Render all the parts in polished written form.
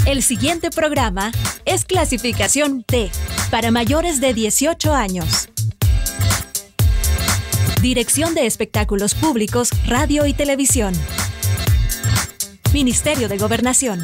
El siguiente programa es clasificación T, para mayores de 18 años. Dirección de Espectáculos Públicos, Radio y Televisión. Ministerio de Gobernación.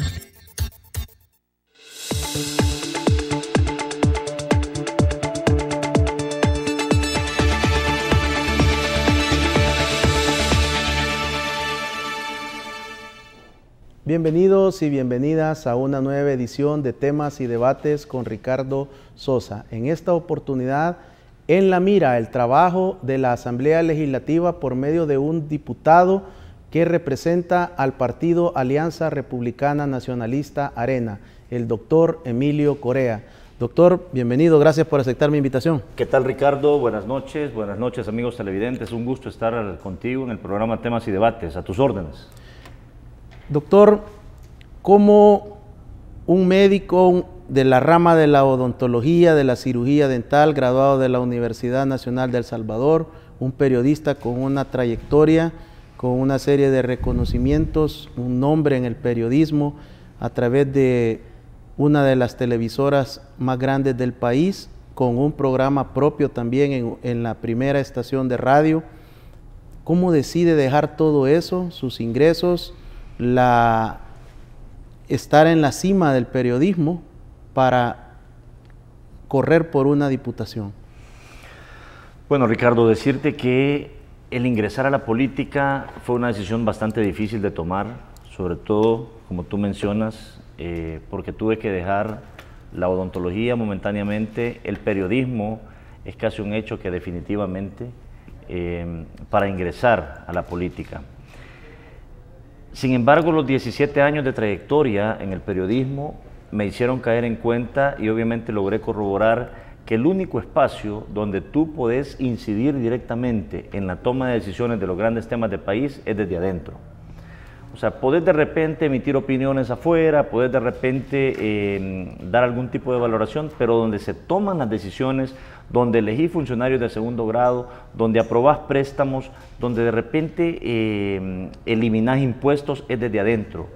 Bienvenidos y bienvenidas a una nueva edición de Temas y Debates con Ricardo Sosa. En esta oportunidad, en la mira el trabajo de la Asamblea Legislativa por medio de un diputado que representa al partido Alianza Republicana Nacionalista Arena, el doctor Emilio Corea. Doctor, bienvenido, gracias por aceptar mi invitación. ¿Qué tal, Ricardo? Buenas noches amigos televidentes, un gusto estar contigo en el programa Temas y Debates, a tus órdenes. Doctor, como un médico de la rama de la odontología, de la cirugía dental, graduado de la Universidad Nacional de El Salvador, un periodista con una trayectoria, con una serie de reconocimientos, un nombre en el periodismo a través de una de las televisoras más grandes del país, con un programa propio también en la primera estación de radio. ¿Cómo decide dejar todo eso, sus ingresos, estar en la cima del periodismo para correr por una diputación? Bueno, Ricardo, decirte que el ingresar a la política fue una decisión bastante difícil de tomar, sobre todo, como tú mencionas, porque tuve que dejar la odontología momentáneamente. El periodismo es casi un hecho que definitivamente para ingresar a la política. Sin embargo, los 17 años de trayectoria en el periodismo me hicieron caer en cuenta y obviamente logré corroborar que el único espacio donde tú podés incidir directamente en la toma de decisiones de los grandes temas del país es desde adentro. O sea, podés de repente emitir opiniones afuera, podés de repente dar algún tipo de valoración, pero donde se toman las decisiones, donde elegís funcionarios de segundo grado, donde aprobás préstamos, donde de repente eliminás impuestos, es desde adentro.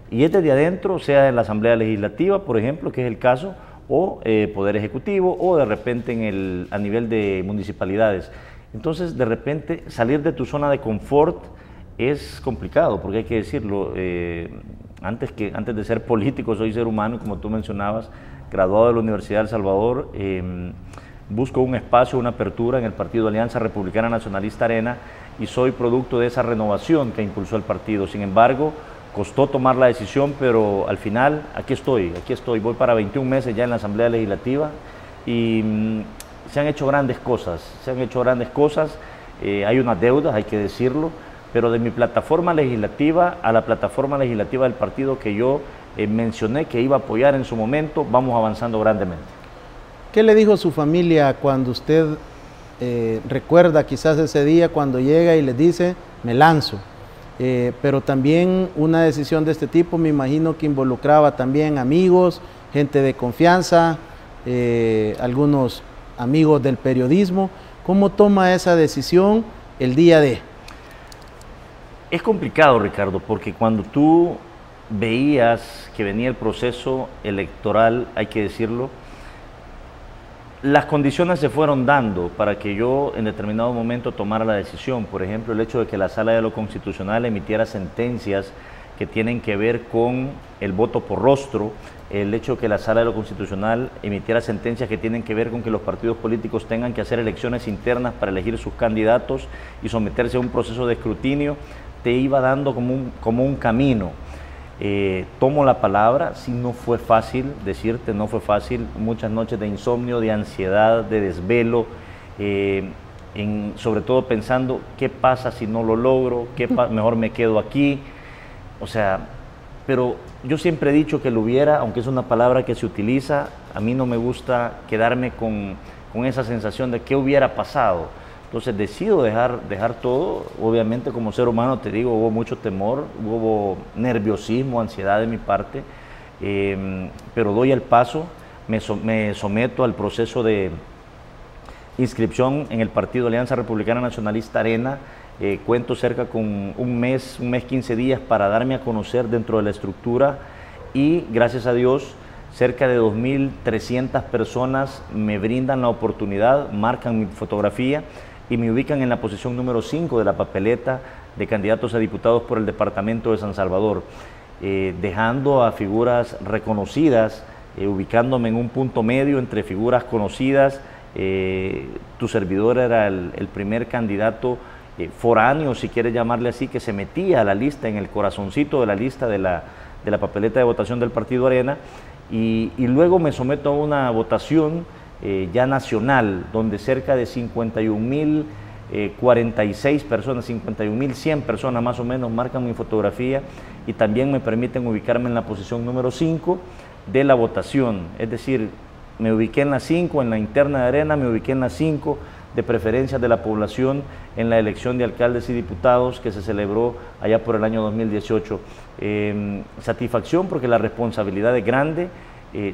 Y es desde adentro, sea en la Asamblea Legislativa, por ejemplo, que es el caso, o Poder Ejecutivo, o de repente a nivel de municipalidades. Entonces, de repente, salir de tu zona de confort es complicado, porque hay que decirlo, antes de ser político soy ser humano, como tú mencionabas, graduado de la Universidad de El Salvador, busco un espacio, una apertura en el partido Alianza Republicana Nacionalista Arena y soy producto de esa renovación que impulsó el partido. Sin embargo, costó tomar la decisión, pero al final aquí estoy, voy para 21 meses ya en la Asamblea Legislativa y se han hecho grandes cosas, hay unas deudas, hay que decirlo, pero de mi plataforma legislativa a la plataforma legislativa del partido que yo mencioné que iba a apoyar en su momento, vamos avanzando grandemente. ¿Qué le dijo su familia cuando usted recuerda quizás ese día cuando llega y les dice, me lanzo? Pero también una decisión de este tipo me imagino que involucraba también amigos, gente de confianza, algunos amigos del periodismo. ¿Cómo toma esa decisión el día de? Es complicado, Ricardo, porque cuando tú veías que venía el proceso electoral, hay que decirlo, las condiciones se fueron dando para que yo en determinado momento tomara la decisión. Por ejemplo, el hecho de que la Sala de lo Constitucional emitiera sentencias que tienen que ver con el voto por rostro, el hecho de que la Sala de lo Constitucional emitiera sentencias que tienen que ver con que los partidos políticos tengan que hacer elecciones internas para elegir sus candidatos y someterse a un proceso de escrutinio, te iba dando como un camino. Tomo la palabra, sí, no fue fácil decirte, no fue fácil, muchas noches de insomnio, de ansiedad, de desvelo, sobre todo pensando, ¿qué pasa si no lo logro? Mejor me quedo aquí. O sea, pero yo siempre he dicho que lo hubiera, aunque es una palabra que se utiliza, a mí no me gusta quedarme con esa sensación de qué hubiera pasado. Entonces decido dejar todo. Obviamente como ser humano te digo, hubo mucho temor, hubo nerviosismo, ansiedad de mi parte, pero doy el paso, me someto al proceso de inscripción en el partido Alianza Republicana Nacionalista Arena. Cuento cerca con un mes 15 días para darme a conocer dentro de la estructura y gracias a Dios cerca de 2.300 personas me brindan la oportunidad, marcan mi fotografía y me ubican en la posición número 5 de la papeleta de candidatos a diputados por el departamento de San Salvador, dejando a figuras reconocidas, ubicándome en un punto medio entre figuras conocidas. Tu servidor era el primer candidato foráneo, si quieres llamarle así, que se metía a la lista, en el corazoncito de la lista de la papeleta de votación del Partido Arena, y luego me someto a una votación ya nacional, donde cerca de 51.046 personas, 51.100 personas más o menos marcan mi fotografía y también me permiten ubicarme en la posición número 5 de la votación. Es decir, me ubiqué en la 5, en la interna de Arena, me ubiqué en la 5 de preferencias de la población en la elección de alcaldes y diputados que se celebró allá por el año 2018. Satisfacción porque la responsabilidad es grande.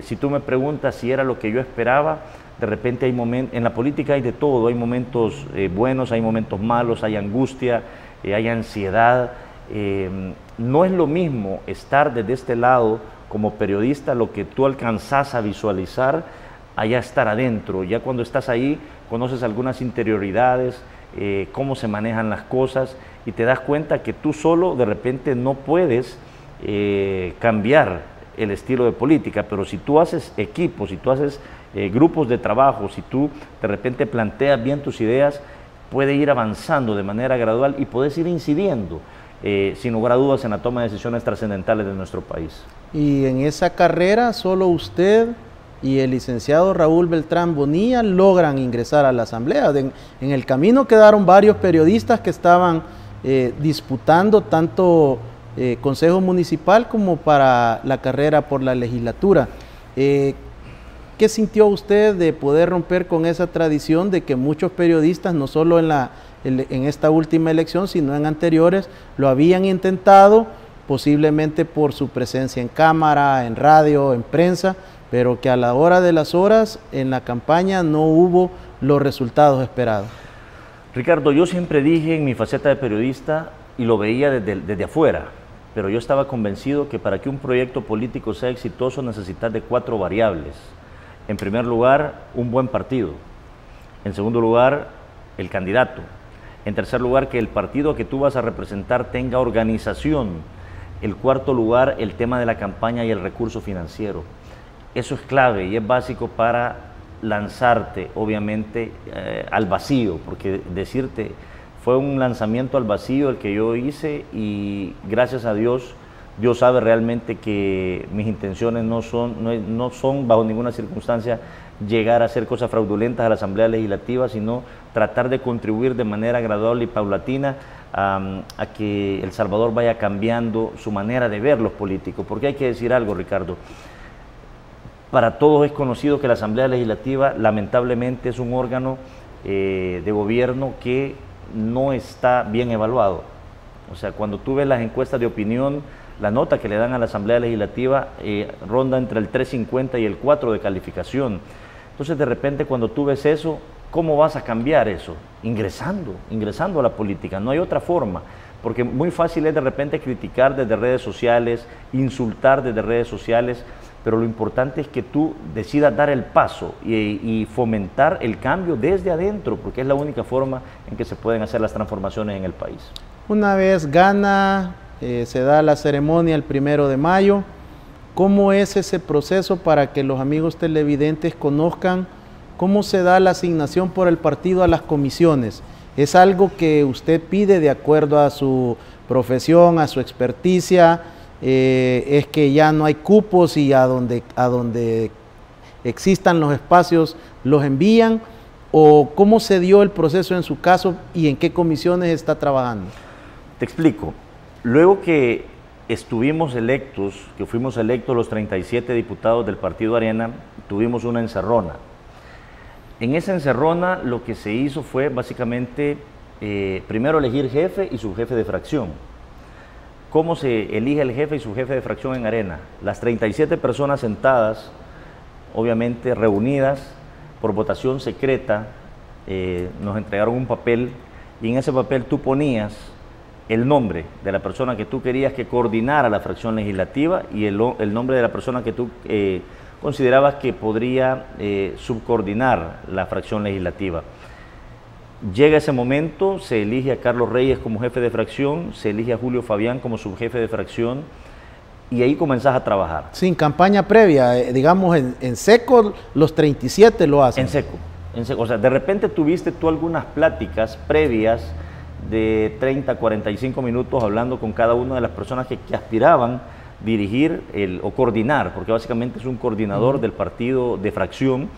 Si tú me preguntas si era lo que yo esperaba, de repente hay momentos, en la política hay de todo, hay momentos buenos, hay momentos malos, hay angustia, hay ansiedad. No es lo mismo estar desde este lado como periodista, lo que tú alcanzás a visualizar, allá estar adentro. Ya cuando estás ahí, conoces algunas interioridades, cómo se manejan las cosas y te das cuenta que tú solo de repente no puedes cambiar el estilo de política, pero si tú haces equipos, si tú haces grupos de trabajo, si tú de repente planteas bien tus ideas, puede ir avanzando de manera gradual y puedes ir incidiendo sin lugar a dudas en la toma de decisiones trascendentales de nuestro país. Y en esa carrera solo usted y el licenciado Raúl Beltrán Bonilla logran ingresar a la Asamblea. En el camino quedaron varios periodistas que estaban disputando tanto Consejo Municipal como para la carrera por la legislatura. ¿Qué sintió usted de poder romper con esa tradición de que muchos periodistas, no solo en esta última elección, sino en anteriores, lo habían intentado, posiblemente por su presencia en cámara, en radio, en prensa, pero que a la hora de las horas en la campaña no hubo los resultados esperados? Ricardo, yo siempre dije en mi faceta de periodista, y lo veía desde afuera, pero yo estaba convencido que para que un proyecto político sea exitoso necesitas de 4 variables. En primer lugar, un buen partido. En segundo lugar, el candidato. En tercer lugar, que el partido que tú vas a representar tenga organización. El cuarto lugar, el tema de la campaña y el recurso financiero. Eso es clave y es básico para lanzarte, obviamente, al vacío, porque decirte, fue un lanzamiento al vacío el que yo hice y gracias a Dios, Dios sabe realmente que mis intenciones no son bajo ninguna circunstancia llegar a hacer cosas fraudulentas a la Asamblea Legislativa, sino tratar de contribuir de manera gradual y paulatina a que El Salvador vaya cambiando su manera de ver los políticos. Porque hay que decir algo, Ricardo, para todos es conocido que la Asamblea Legislativa lamentablemente es un órgano de gobierno que no está bien evaluado. O sea, cuando tú ves las encuestas de opinión, la nota que le dan a la Asamblea Legislativa ronda entre el 3.50 y el 4 de calificación. Entonces, de repente, cuando tú ves eso, ¿cómo vas a cambiar eso? Ingresando a la política. No hay otra forma, porque muy fácil es de repente criticar desde redes sociales, insultar desde redes sociales, pero lo importante es que tú decidas dar el paso y fomentar el cambio desde adentro, porque es la única forma en que se pueden hacer las transformaciones en el país. Una vez gana, se da la ceremonia el 1 de mayo. ¿Cómo es ese proceso para que los amigos televidentes conozcan cómo se da la asignación por el partido a las comisiones? ¿Es algo que usted pide de acuerdo a su profesión, a su experticia? ¿Es que ya no hay cupos y a donde existan los espacios los envían? ¿O cómo se dio el proceso en su caso y en qué comisiones está trabajando? Te explico. Luego que fuimos electos los 37 diputados del Partido Arena, tuvimos una encerrona. En esa encerrona lo que se hizo fue básicamente primero elegir jefe y subjefe de fracción. ¿Cómo se elige el jefe y subjefe de fracción en Arena? Las 37 personas sentadas, obviamente reunidas por votación secreta, nos entregaron un papel y en ese papel tú ponías el nombre de la persona que tú querías que coordinara la fracción legislativa y el nombre de la persona que tú considerabas que podría subcoordinar la fracción legislativa. Llega ese momento, se elige a Carlos Reyes como jefe de fracción, se elige a Julio Fabián como subjefe de fracción y ahí comenzás a trabajar. Sin campaña previa, digamos en seco los 37 lo hacen. En seco. O sea, de repente tuviste tú algunas pláticas previas de 30, 45 minutos hablando con cada una de las personas que aspiraban dirigir o coordinar, porque básicamente es un coordinador del partido de fracción.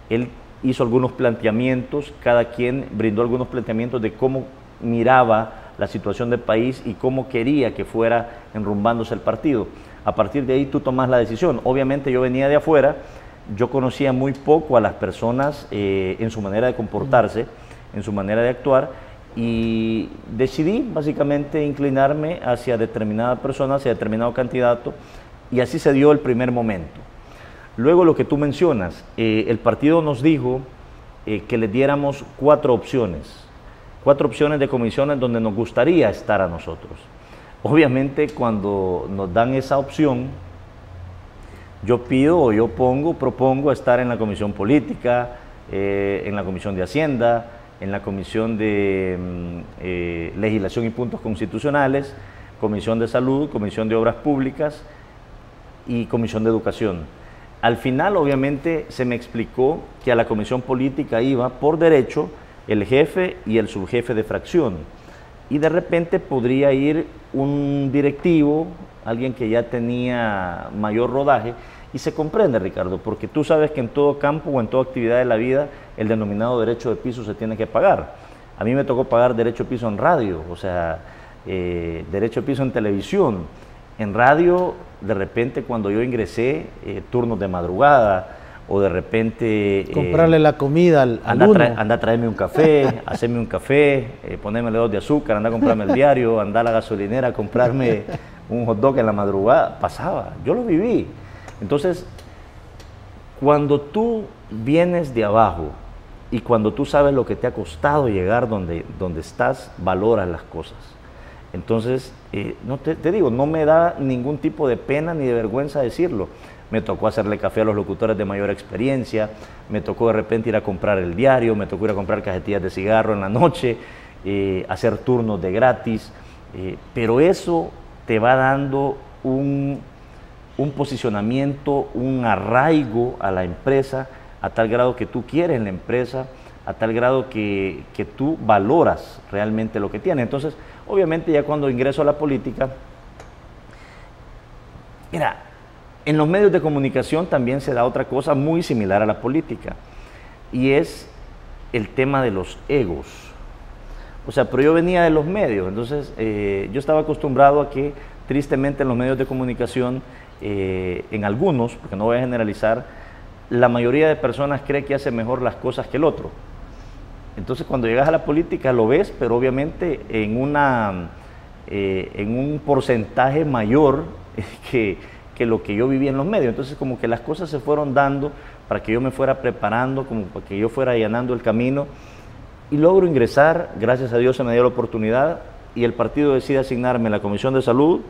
Él hizo algunos planteamientos, cada quien brindó algunos planteamientos de cómo miraba la situación del país y cómo quería que fuera enrumbándose el partido. A partir de ahí tú tomas la decisión. Obviamente yo venía de afuera, yo conocía muy poco a las personas en su manera de comportarse, en su manera de actuar, y decidí básicamente inclinarme hacia determinada persona, hacia determinado candidato, y así se dio el primer momento. Luego lo que tú mencionas, el partido nos dijo que le diéramos 4 opciones de comisiones donde nos gustaría estar a nosotros. Obviamente cuando nos dan esa opción, yo pido o yo propongo estar en la comisión política, en la comisión de Hacienda, en la comisión de legislación y puntos constitucionales, comisión de salud, comisión de obras públicas y comisión de educación. Al final, obviamente, se me explicó que a la comisión política iba, por derecho, el jefe y el subjefe de fracción. Y de repente podría ir un directivo, alguien que ya tenía mayor rodaje, y se comprende, Ricardo, porque tú sabes que en todo campo o en toda actividad de la vida, el denominado derecho de piso se tiene que pagar. A mí me tocó pagar derecho de piso en radio, o sea, derecho de piso en televisión. En radio, de repente, cuando yo ingresé, turnos de madrugada, o de repente... comprarle la comida al anda a traerme un café, hacerme un café, ponerme 2 de azúcar, anda a comprarme el diario, anda a la gasolinera a comprarme un hot dog en la madrugada. Pasaba, yo lo viví. Entonces, cuando tú vienes de abajo y cuando tú sabes lo que te ha costado llegar donde estás, valoras las cosas. Entonces, no te digo, no me da ningún tipo de pena ni de vergüenza decirlo. Me tocó hacerle café a los locutores de mayor experiencia, me tocó de repente ir a comprar el diario, me tocó ir a comprar cajetillas de cigarro en la noche, hacer turnos de gratis, pero eso te va dando un posicionamiento, un arraigo a la empresa, a tal grado que tú quieres la empresa, a tal grado que tú valoras realmente lo que tiene. Entonces, obviamente ya cuando ingreso a la política, mira, en los medios de comunicación también se da otra cosa muy similar a la política, y es el tema de los egos. O sea, pero yo venía de los medios, entonces yo estaba acostumbrado a que tristemente en los medios de comunicación, en algunos, porque no voy a generalizar, la mayoría de personas cree que hace mejor las cosas que el otro. Entonces cuando llegas a la política lo ves, pero obviamente en un porcentaje mayor que lo que yo vivía en los medios. Entonces como que las cosas se fueron dando para que yo me fuera preparando, como para que yo fuera allanando el camino, y logro ingresar, gracias a Dios se me dio la oportunidad, y el partido decide asignarme la Comisión de Salud,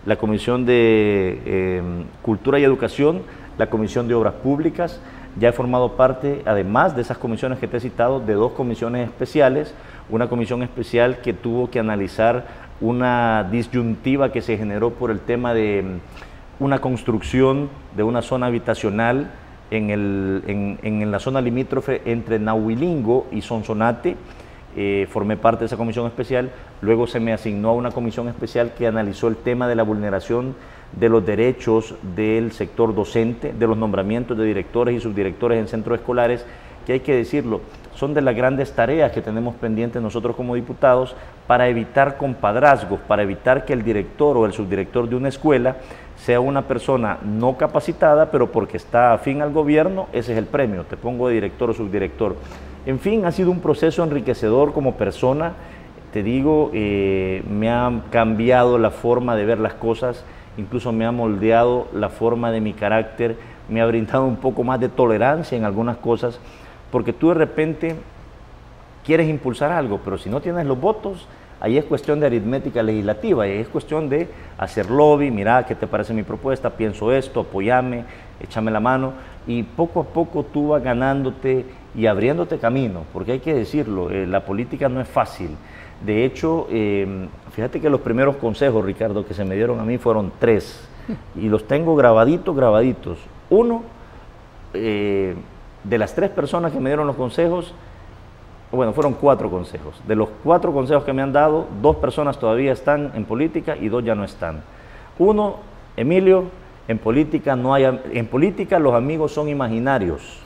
la Comisión de Cultura y Educación, la Comisión de Obras Públicas. Ya he formado parte, además de esas comisiones que te he citado, de 2 comisiones especiales. Una comisión especial que tuvo que analizar una disyuntiva que se generó por el tema de una construcción de una zona habitacional en la zona limítrofe entre Nahuilingo y Sonsonate. Formé parte de esa comisión especial. Luego se me asignó a una comisión especial que analizó el tema de la vulneración de los derechos del sector docente, de los nombramientos de directores y subdirectores en centros escolares, que hay que decirlo, son de las grandes tareas que tenemos pendientes nosotros como diputados para evitar compadrazgos, para evitar que el director o el subdirector de una escuela sea una persona no capacitada, pero porque está afín al gobierno, ese es el premio, te pongo de director o subdirector. En fin, ha sido un proceso enriquecedor como persona, te digo, me ha cambiado la forma de ver las cosas, incluso me ha moldeado la forma de mi carácter, me ha brindado un poco más de tolerancia en algunas cosas, porque tú de repente quieres impulsar algo, pero si no tienes los votos, ahí es cuestión de aritmética legislativa, y es cuestión de hacer lobby, mira, ¿qué te parece mi propuesta? Pienso esto, apóyame, échame la mano, y poco a poco tú vas ganándote y abriéndote camino, porque hay que decirlo, la política no es fácil. De hecho, fíjate que los primeros consejos, Ricardo, que se me dieron a mí fueron 3, y los tengo grabaditos. Uno, de las 3 personas que me dieron los consejos, bueno, fueron 4 consejos. De los 4 consejos que me han dado, 2 personas todavía están en política y 2 ya no están. Uno, Emilio, en política los amigos son imaginarios,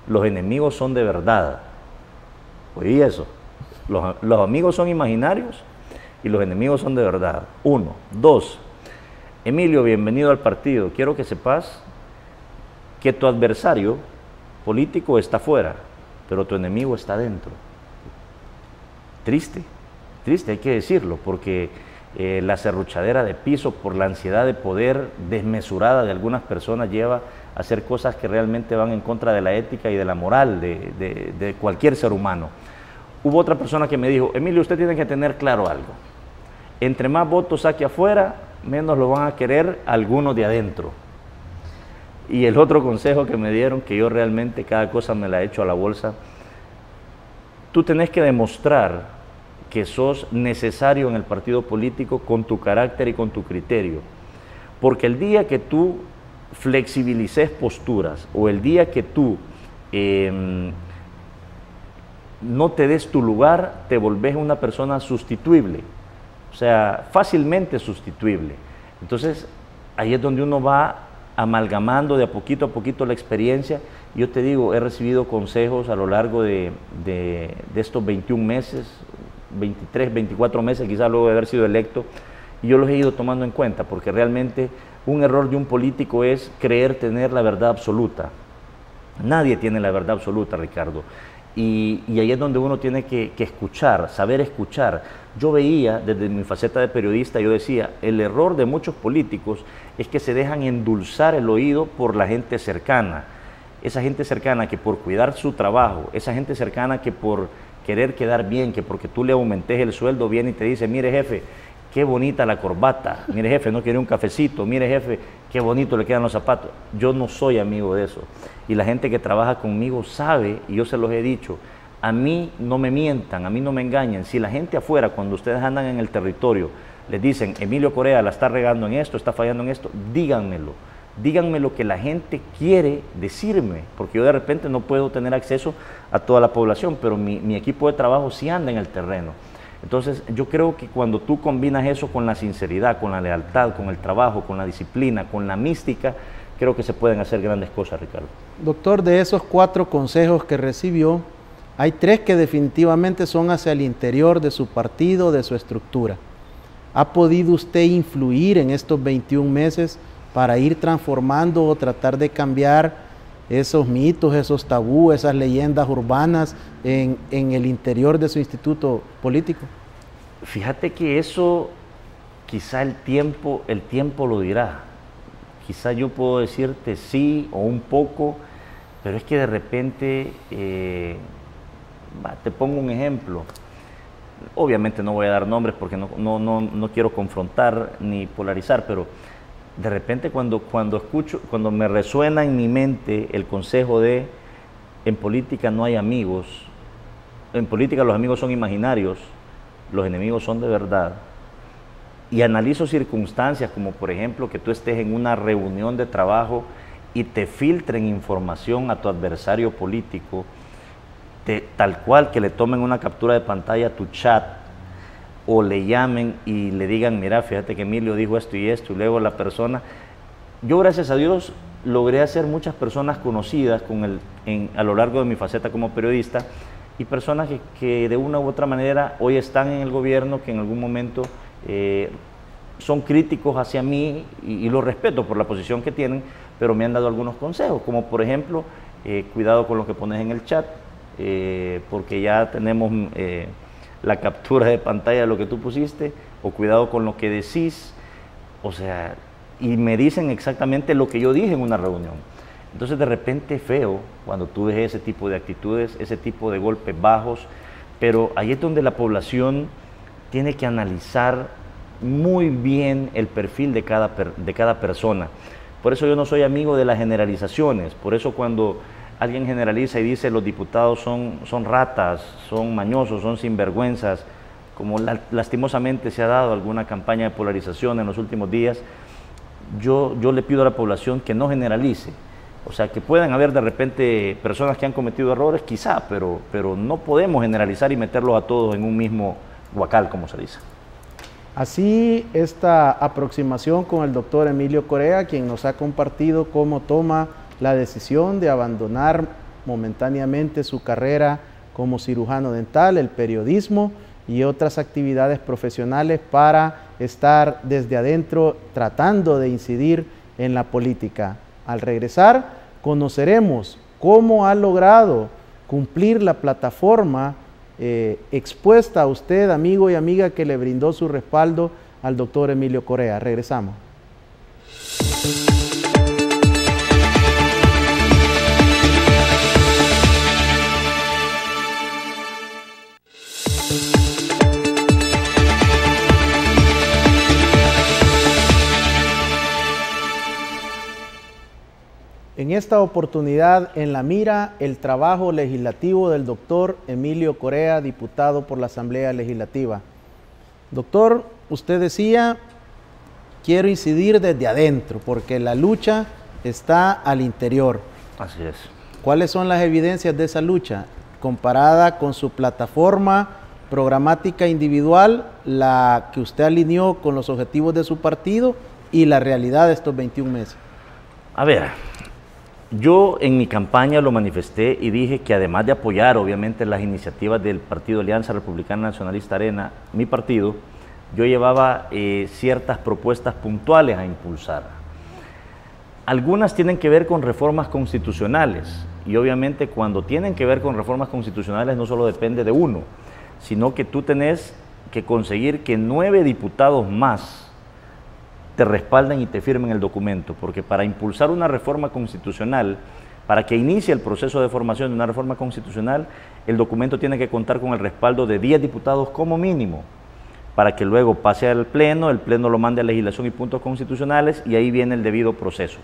los enemigos son de verdad. Oí eso. Los amigos son imaginarios y los enemigos son de verdad. 1. 2. Emilio, bienvenido al partido. Quiero que sepas que tu adversario político está afuera, pero tu enemigo está dentro. Triste, hay que decirlo, porque la serruchadera de piso por la ansiedad de poder desmesurada de algunas personas lleva a hacer cosas que realmente van en contra de la ética y de la moral de cualquier ser humano. Hubo otra persona que me dijo, Emilio, usted tiene que tener claro algo. Entre más votos saque afuera, menos lo van a querer algunos de adentro. Y el otro consejo que me dieron, que yo realmente cada cosa me la he hecho a la bolsa, tú tenés que demostrar que sos necesario en el partido político con tu carácter y con tu criterio. Porque el día que tú flexibilices posturas o el día que tú no te des tu lugar, te volvés una persona sustituible, o sea, fácilmente sustituible. Entonces, ahí es donde uno va amalgamando de a poquito la experiencia. Yo te digo, he recibido consejos a lo largo de estos 21 meses, 23, 24 meses, quizás luego de haber sido electo, y yo los he ido tomando en cuenta, porque realmente un error de un político es creer tener la verdad absoluta. Nadie tiene la verdad absoluta, Ricardo. Y ahí es donde uno tiene que escuchar, saber escuchar. Yo veía, desde mi faceta de periodista, yo decía, el error de muchos políticos es que se dejan endulzar el oído por la gente cercana. Esa gente cercana que por cuidar su trabajo, esa gente cercana que por querer quedar bien, que porque tú le aumentes el sueldo, viene y te dice, mire jefe, qué bonita la corbata, mire jefe, no quiere un cafecito, mire jefe, qué bonito le quedan los zapatos. Yo no soy amigo de eso. Y la gente que trabaja conmigo sabe, y yo se los he dicho, a mí no me mientan, a mí no me engañen. Si la gente afuera, cuando ustedes andan en el territorio, les dicen, Emilio Correa la está regando en esto, está fallando en esto, díganmelo. Díganme lo que la gente quiere decirme, porque yo de repente no puedo tener acceso a toda la población, pero mi equipo de trabajo sí anda en el terreno. Entonces, yo creo que cuando tú combinas eso con la sinceridad, con la lealtad, con el trabajo, con la disciplina, con la mística, creo que se pueden hacer grandes cosas, Ricardo. Doctor, de esos 4 consejos que recibió, hay 3 que definitivamente son hacia el interior de su partido, de su estructura. ¿Ha podido usted influir en estos 21 meses para ir transformando o tratar de cambiar esos mitos, esos tabúes, esas leyendas urbanas en el interior de su instituto político? Fíjate que eso quizá el tiempo lo dirá. Quizá yo puedo decirte sí o un poco, pero es que de repente, te pongo un ejemplo. Obviamente no voy a dar nombres porque no quiero confrontar ni polarizar, pero de repente cuando me resuena en mi mente el consejo de en política no hay amigos, en política los amigos son imaginarios, los enemigos son de verdad, y analizo circunstancias como por ejemplo que tú estés en una reunión de trabajo y te filtren información a tu adversario político, tal cual que le tomen una captura de pantalla a tu chat, o le llamen y le digan, mira, fíjate que Emilio dijo esto y esto, y luego la persona, yo gracias a Dios logré hacer muchas personas conocidas a lo largo de mi faceta como periodista, y personas que de una u otra manera hoy están en el gobierno, que en algún momento son críticos hacia mí, y lo respeto por la posición que tienen, pero me han dado algunos consejos, como por ejemplo, cuidado con lo que pones en el chat, porque ya tenemos la captura de pantalla de lo que tú pusiste, o cuidado con lo que decís, o sea, y me dicen exactamente lo que yo dije en una reunión. Entonces de repente es feo cuando tú ves ese tipo de actitudes, ese tipo de golpes bajos, pero ahí es donde la población tiene que analizar muy bien el perfil de cada persona. Por eso yo no soy amigo de las generalizaciones. Por eso cuando alguien generaliza y dice los diputados son ratas, son mañosos, son sinvergüenzas, como lastimosamente se ha dado alguna campaña de polarización en los últimos días, yo le pido a la población que no generalice. O sea, que puedan haber de repente personas que han cometido errores, quizá, pero no podemos generalizar y meterlos a todos en un mismo guacal, como se dice. Así, esta aproximación con el doctor Emilio Corea, quien nos ha compartido cómo toma la decisión de abandonar momentáneamente su carrera como cirujano dental, el periodismo y otras actividades profesionales para estar desde adentro tratando de incidir en la política. Al regresar, conoceremos cómo ha logrado cumplir la plataforma expuesta a usted, amigo y amiga, que le brindó su respaldo al doctor Emilio Corea. Regresamos. En esta oportunidad, en la mira, el trabajo legislativo del doctor Emilio Corea, diputado por la Asamblea Legislativa. Doctor, usted decía, quiero incidir desde adentro, porque la lucha está al interior. Así es. ¿Cuáles son las evidencias de esa lucha? Comparada con su plataforma programática individual, la que usted alineó con los objetivos de su partido y la realidad de estos 21 meses. A ver, yo en mi campaña lo manifesté y dije que además de apoyar obviamente las iniciativas del Partido Alianza Republicana Nacionalista Arena, mi partido, yo llevaba ciertas propuestas puntuales a impulsar. Algunas tienen que ver con reformas constitucionales y obviamente cuando tienen que ver con reformas constitucionales no solo depende de uno, sino que tú tenés que conseguir que 9 diputados más te respalden y te firmen el documento, porque para impulsar una reforma constitucional, para que inicie el proceso de formación de una reforma constitucional, el documento tiene que contar con el respaldo de 10 diputados como mínimo, para que luego pase al Pleno, el Pleno lo mande a legislación y puntos constitucionales y ahí viene el debido proceso.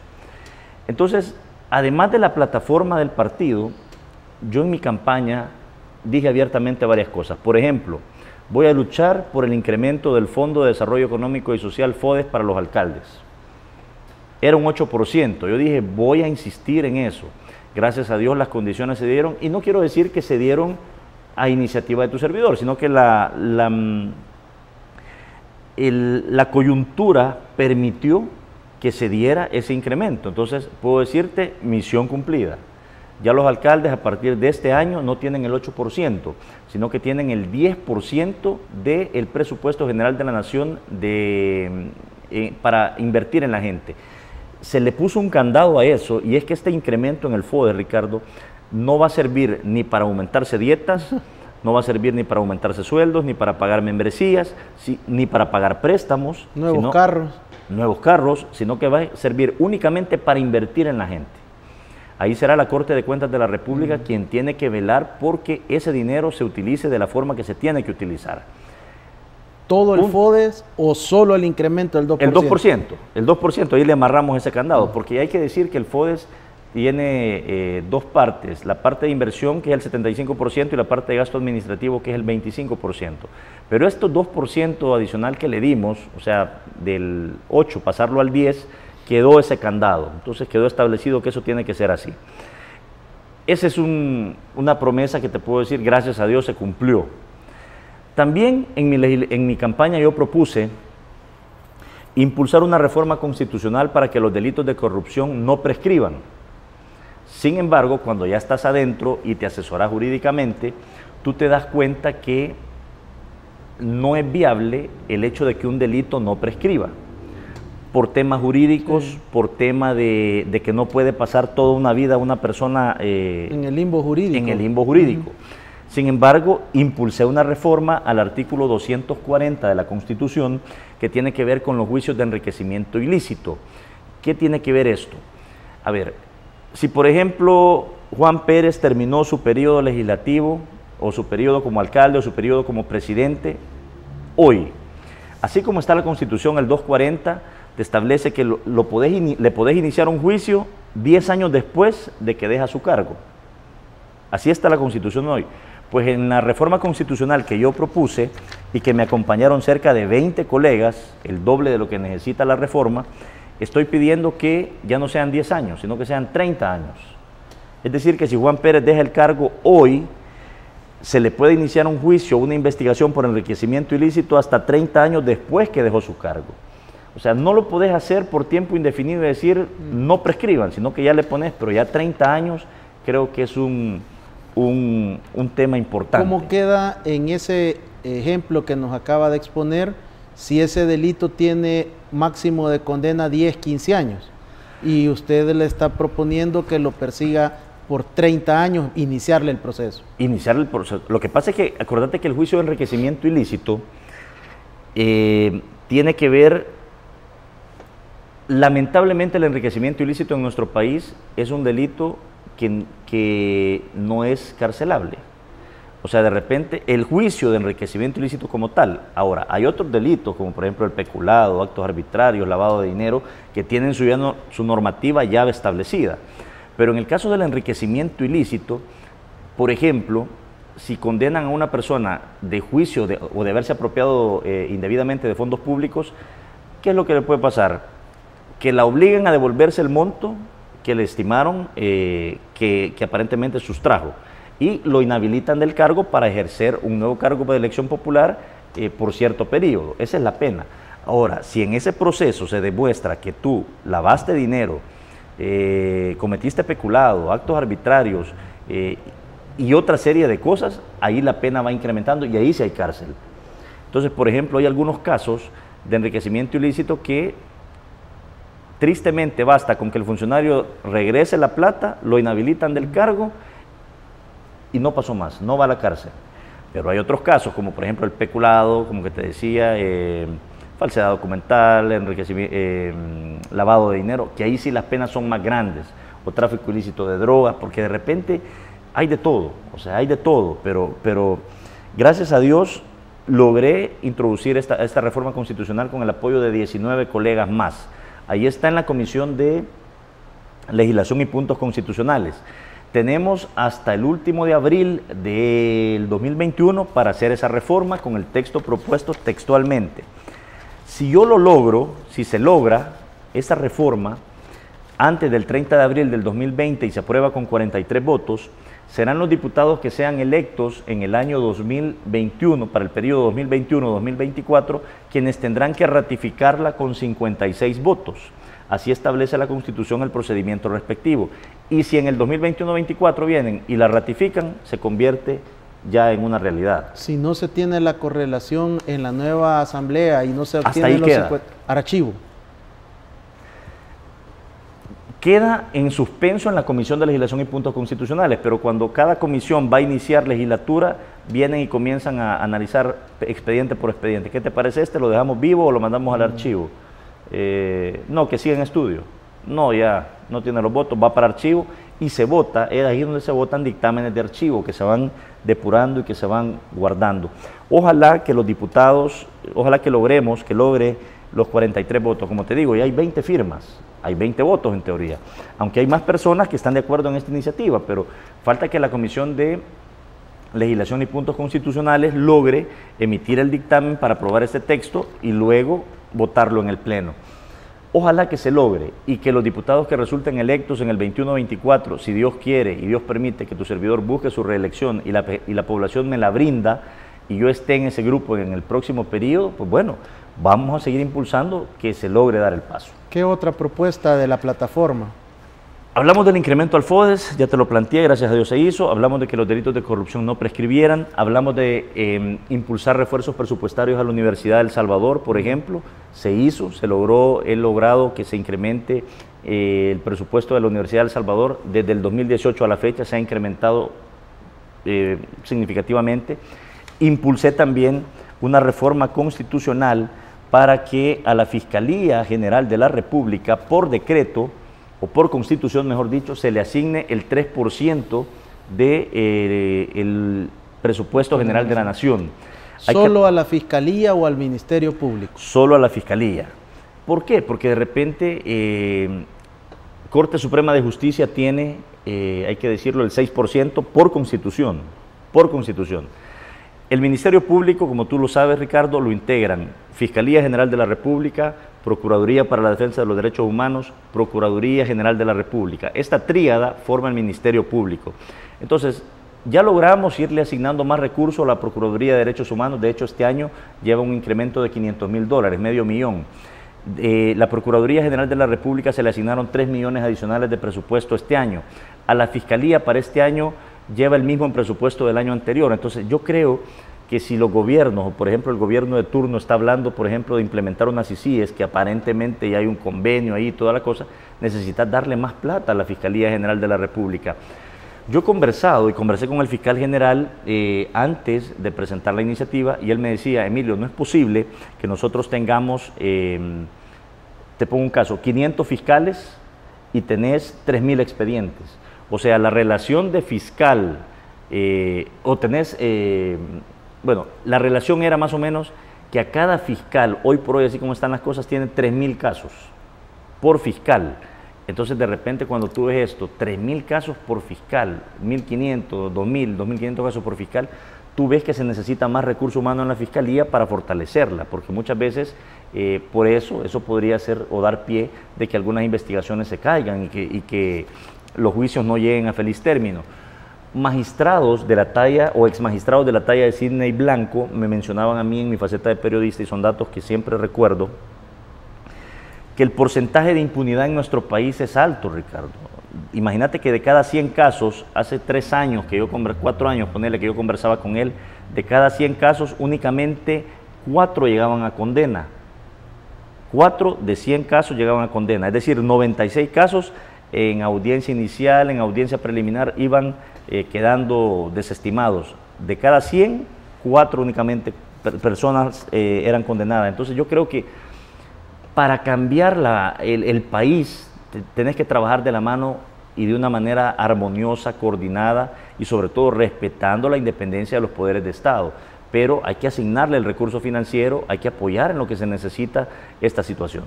Entonces, además de la plataforma del partido, yo en mi campaña dije abiertamente varias cosas. Por ejemplo, voy a luchar por el incremento del Fondo de Desarrollo Económico y Social, FODES, para los alcaldes. Era un 8%. Yo dije, voy a insistir en eso. Gracias a Dios las condiciones se dieron, y no quiero decir que se dieron a iniciativa de tu servidor, sino que la coyuntura permitió que se diera ese incremento. Entonces, puedo decirte, misión cumplida. Ya los alcaldes a partir de este año no tienen el 8%, sino que tienen el 10% del presupuesto general de la nación para invertir en la gente. Se le puso un candado a eso, y es que este incremento en el FODE, Ricardo, no va a servir ni para aumentarse dietas, no va a servir ni para aumentarse sueldos, ni para pagar membresías, ni para pagar préstamos. Nuevos carros, sino que va a servir únicamente para invertir en la gente. Ahí será la Corte de Cuentas de la República quien tiene que velar porque ese dinero se utilice de la forma que se tiene que utilizar. ¿Todo el FODES o solo el incremento del 2%? El 2%, ahí le amarramos ese candado, porque hay que decir que el FODES tiene dos partes, la parte de inversión, que es el 75%, y la parte de gasto administrativo, que es el 25%. Pero estos 2% adicional que le dimos, o sea, del 8 pasarlo al 10, quedó ese candado. Entonces quedó establecido que eso tiene que ser así. Esa es una promesa que te puedo decir, gracias a Dios se cumplió. También en mi campaña yo propuse impulsar una reforma constitucional para que los delitos de corrupción no prescriban. Sin embargo, cuando ya estás adentro y te asesoras jurídicamente, tú te das cuenta que no es viable el hecho de que un delito no prescriba. Por temas jurídicos, por tema de que no puede pasar toda una vida una persona en el limbo jurídico. Sin embargo, impulsé una reforma al artículo 240 de la Constitución que tiene que ver con los juicios de enriquecimiento ilícito. ¿Qué tiene que ver esto? A ver, si por ejemplo Juan Pérez terminó su periodo legislativo, o su periodo como alcalde, o su periodo como presidente, Hoy, así como está la Constitución, el 240 te establece que le podés iniciar un juicio 10 años después de que deja su cargo. Así está la Constitución hoy. Pues en la reforma constitucional que yo propuse y que me acompañaron cerca de 20 colegas, el doble de lo que necesita la reforma, estoy pidiendo que ya no sean 10 años, sino que sean 30 años. Es decir, que si Juan Pérez deja el cargo hoy, se le puede iniciar un juicio, una investigación por enriquecimiento ilícito hasta 30 años después que dejó su cargo. O sea, no lo podés hacer por tiempo indefinido y decir no prescriban, sino que ya le pones, pero ya 30 años creo que es un tema importante. ¿Cómo queda en ese ejemplo que nos acaba de exponer si ese delito tiene máximo de condena 10, 15 años y usted le está proponiendo que lo persiga por 30 años, iniciarle el proceso? Iniciar el proceso. Lo que pasa es que, acordate que el juicio de enriquecimiento ilícito tiene que ver, lamentablemente el enriquecimiento ilícito en nuestro país es un delito que no es carcelable. O sea, de repente, el juicio de enriquecimiento ilícito como tal. Ahora, hay otros delitos, como por ejemplo el peculado, actos arbitrarios, lavado de dinero, que tienen su normativa ya establecida. Pero en el caso del enriquecimiento ilícito, por ejemplo, si condenan a una persona de juicio o de haberse apropiado indebidamente de fondos públicos, ¿qué es lo que le puede pasar? Que la obliguen a devolverse el monto que le estimaron que aparentemente sustrajo y lo inhabilitan del cargo para ejercer un nuevo cargo de elección popular por cierto periodo. Esa es la pena. Ahora, si en ese proceso se demuestra que tú lavaste dinero, cometiste peculado, actos arbitrarios y otra serie de cosas, ahí la pena va incrementando y ahí sí hay cárcel. Entonces, por ejemplo, hay algunos casos de enriquecimiento ilícito que tristemente basta con que el funcionario regrese la plata, lo inhabilitan del cargo y no pasó más, no va a la cárcel. Pero hay otros casos, como por ejemplo el peculado, como que te decía, falsedad documental, lavado de dinero, que ahí sí las penas son más grandes, o tráfico ilícito de drogas, porque de repente hay de todo, o sea, hay de todo, pero gracias a Dios logré introducir esta reforma constitucional con el apoyo de 19 colegas más. Ahí está en la Comisión de Legislación y Puntos Constitucionales. Tenemos hasta el último de abril del 2021 para hacer esa reforma con el texto propuesto textualmente. Si yo lo logro, si se logra esa reforma antes del 30 de abril del 2020 y se aprueba con 43 votos, serán los diputados que sean electos en el año 2021, para el periodo 2021-2024, quienes tendrán que ratificarla con 56 votos. Así establece la Constitución el procedimiento respectivo. Y si en el 2021-24 vienen y la ratifican, se convierte ya en una realidad. Si no se tiene la correlación en la nueva asamblea y no se obtiene los archivo. Queda en suspenso en la Comisión de Legislación y Puntos Constitucionales, pero cuando cada comisión va a iniciar legislatura, vienen y comienzan a analizar expediente por expediente. ¿Qué te parece este? ¿Lo dejamos vivo o lo mandamos al archivo? No, que siga en estudio. No, ya no tiene los votos, va para archivo y se vota. Es ahí donde se votan dictámenes de archivo que se van depurando y que se van guardando. Ojalá que los diputados, ojalá que logre los 43 votos. Como te digo, ya hay 20 firmas. Hay 20 votos en teoría, aunque hay más personas que están de acuerdo en esta iniciativa, pero falta que la Comisión de Legislación y Puntos Constitucionales logre emitir el dictamen para aprobar este texto y luego votarlo en el Pleno. Ojalá que se logre y que los diputados que resulten electos en el 21-24, si Dios quiere y Dios permite que tu servidor busque su reelección y la población me la brinda y yo esté en ese grupo en el próximo periodo, pues bueno, vamos a seguir impulsando que se logre dar el paso. ¿Qué otra propuesta de la plataforma? Hablamos del incremento al FODES, ya te lo planteé, gracias a Dios se hizo. Hablamos de que los delitos de corrupción no prescribieran. Hablamos de impulsar refuerzos presupuestarios a la Universidad de El Salvador, por ejemplo. Se hizo, se logró, he logrado que se incremente el presupuesto de la Universidad de El Salvador. Desde el 2018 a la fecha se ha incrementado significativamente. Impulsé también una reforma constitucional para que a la Fiscalía General de la República, por decreto, o por constitución, mejor dicho, se le asigne el 3% del presupuesto general de la Nación. ¿Solo a la Fiscalía o al Ministerio Público? Solo a la Fiscalía. ¿Por qué? Porque de repente Corte Suprema de Justicia tiene, hay que decirlo, el 6% por constitución. Por constitución. El Ministerio Público, como tú lo sabes, Ricardo, lo integran Fiscalía General de la República, Procuraduría para la Defensa de los Derechos Humanos, Procuraduría General de la República. Esta tríada forma el Ministerio Público. Entonces, ya logramos irle asignando más recursos a la Procuraduría de Derechos Humanos. De hecho, este año lleva un incremento de $500,000, $500,000. La Procuraduría General de la República se le asignaron 3 millones adicionales de presupuesto este año. A la Fiscalía para este año lleva el mismo presupuesto del año anterior. Entonces yo creo que si los gobiernos, o por ejemplo el gobierno de turno está hablando, por ejemplo, de implementar unas ICIES, que aparentemente ya hay un convenio ahí, toda la cosa, necesita darle más plata a la Fiscalía General de la República. Yo he conversado y conversé con el fiscal general antes de presentar la iniciativa y él me decía, Emilio, no es posible que nosotros tengamos, te pongo un caso, 500 fiscales y tenés 3.000 expedientes. O sea, la relación de fiscal, bueno, la relación era más o menos que a cada fiscal, hoy por hoy, así como están las cosas, tiene 3.000 casos por fiscal. Entonces, de repente, cuando tú ves esto, 3.000 casos por fiscal, 1.500, 2.000, 2.500 casos por fiscal, tú ves que se necesita más recurso humano en la Fiscalía para fortalecerla, porque muchas veces, por eso podría ser o dar pie de que algunas investigaciones se caigan y que los juicios no lleguen a feliz término. Magistrados de la talla o exmagistrados de la talla de Sidney Blanco me mencionaban a mí en mi faceta de periodista, y son datos que siempre recuerdo, que el porcentaje de impunidad en nuestro país es alto, Ricardo. Imagínate que de cada 100 casos, hace 3 años, 4 años, ponele que yo conversaba con él, de cada 100 casos únicamente 4 llegaban a condena. 4 de 100 casos llegaban a condena, es decir, 96 casos en audiencia inicial, en audiencia preliminar, iban quedando desestimados. De cada 100, 4 únicamente personas eran condenadas. Entonces yo creo que para cambiar el país tenés que trabajar de la mano y de una manera armoniosa, coordinada y sobre todo respetando la independencia de los poderes de Estado. Pero hay que asignarle el recurso financiero, hay que apoyar en lo que se necesita esta situación.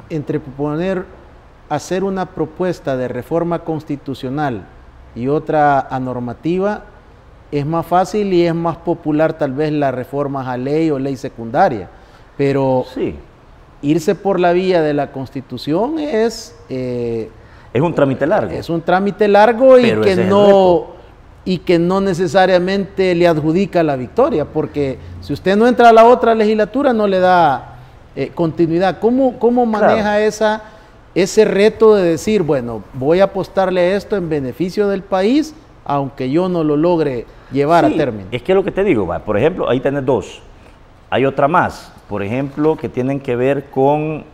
Entre hacer una propuesta de reforma constitucional y otra a normativa, es más fácil y es más popular tal vez las reformas a ley o ley secundaria, pero sí, irse por la vía de la Constitución es un trámite largo. Es un trámite largo y que no necesariamente le adjudica la victoria, porque si usted no entra a la otra legislatura no le da continuidad. ¿Cómo maneja ese reto de decir, bueno, voy a apostarle a esto en beneficio del país, aunque yo no lo logre llevar a término? Es que es lo que te digo, por ejemplo, ahí tenés 2. Hay otra más, por ejemplo, que tienen que ver con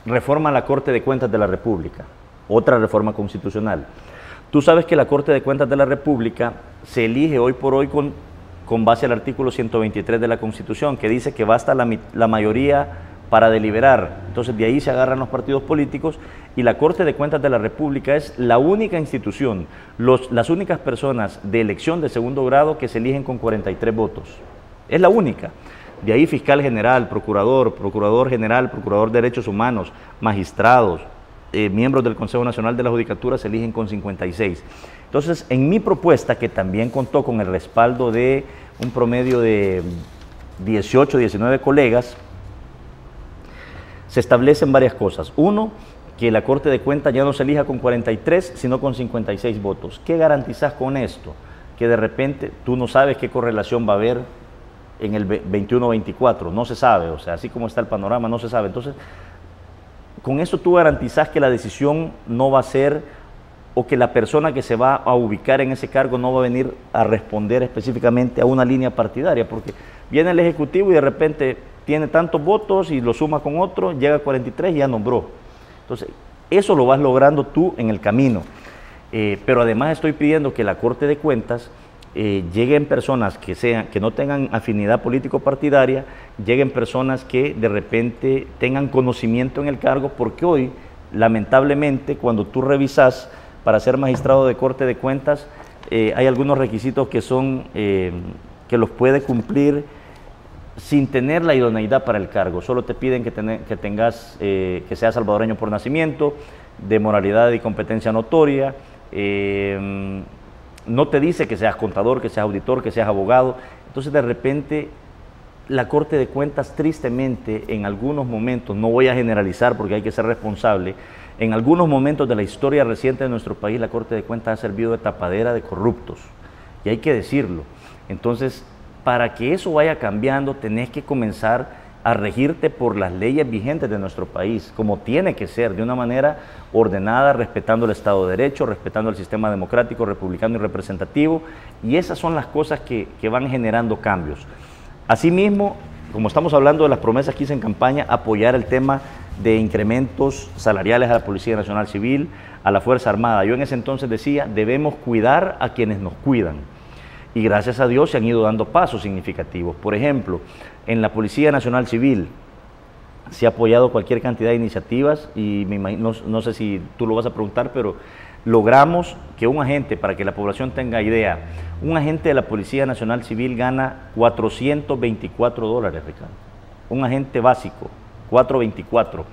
reforma a la Corte de Cuentas de la República, otra reforma constitucional. Tú sabes que la Corte de Cuentas de la República se elige hoy por hoy con base al artículo 123 de la Constitución, que dice que basta la mayoría para deliberar. Entonces de ahí se agarran los partidos políticos y la Corte de Cuentas de la República es la única institución, las únicas personas de elección de segundo grado que se eligen con 43 votos. Es la única. De ahí fiscal general, procurador general, procurador de derechos humanos, magistrados, miembros del Consejo Nacional de la Judicatura se eligen con 56. Entonces, en mi propuesta, que también contó con el respaldo de un promedio de 18, 19 colegas, se establecen varias cosas. Uno, que la Corte de Cuentas ya no se elija con 43, sino con 56 votos. ¿Qué garantizás con esto? Que de repente tú no sabes qué correlación va a haber en el 21-24, no se sabe, o sea, así como está el panorama, no se sabe. Entonces, con eso tú garantizás que la decisión no va a ser, o que la persona que se va a ubicar en ese cargo no va a venir a responder específicamente a una línea partidaria, porque viene el Ejecutivo y de repente tiene tantos votos y lo suma con otro, llega a 43 y ya nombró. Entonces, eso lo vas logrando tú en el camino. Pero además estoy pidiendo que la Corte de Cuentas lleguen personas que no tengan afinidad político-partidaria, lleguen personas que de repente tengan conocimiento en el cargo, porque hoy lamentablemente, cuando tú revisas para ser magistrado de Corte de Cuentas, hay algunos requisitos que son, que los puede cumplir sin tener la idoneidad para el cargo. Solo te piden que seas salvadoreño por nacimiento, de moralidad y competencia notoria. No te dice que seas contador, que seas auditor, que seas abogado. Entonces, de repente, la Corte de Cuentas, tristemente, en algunos momentos, no voy a generalizar porque hay que ser responsable, en algunos momentos de la historia reciente de nuestro país, la Corte de Cuentas ha servido de tapadera de corruptos, y hay que decirlo. Entonces, para que eso vaya cambiando, tenés que comenzar a regirte por las leyes vigentes de nuestro país, como tiene que ser, de una manera ordenada, respetando el Estado de Derecho, respetando el sistema democrático, republicano y representativo, y esas son las cosas que van generando cambios. Asimismo, como estamos hablando de las promesas que hice en campaña, apoyar el tema de incrementos salariales a la Policía Nacional Civil, a la Fuerza Armada. Yo en ese entonces decía, debemos cuidar a quienes nos cuidan. Y gracias a Dios se han ido dando pasos significativos. Por ejemplo, en la Policía Nacional Civil se ha apoyado cualquier cantidad de iniciativas y me imagino, no sé si tú lo vas a preguntar, pero logramos que un agente, para que la población tenga idea, un agente de la Policía Nacional Civil gana $424, Ricardo. Un agente básico, 424.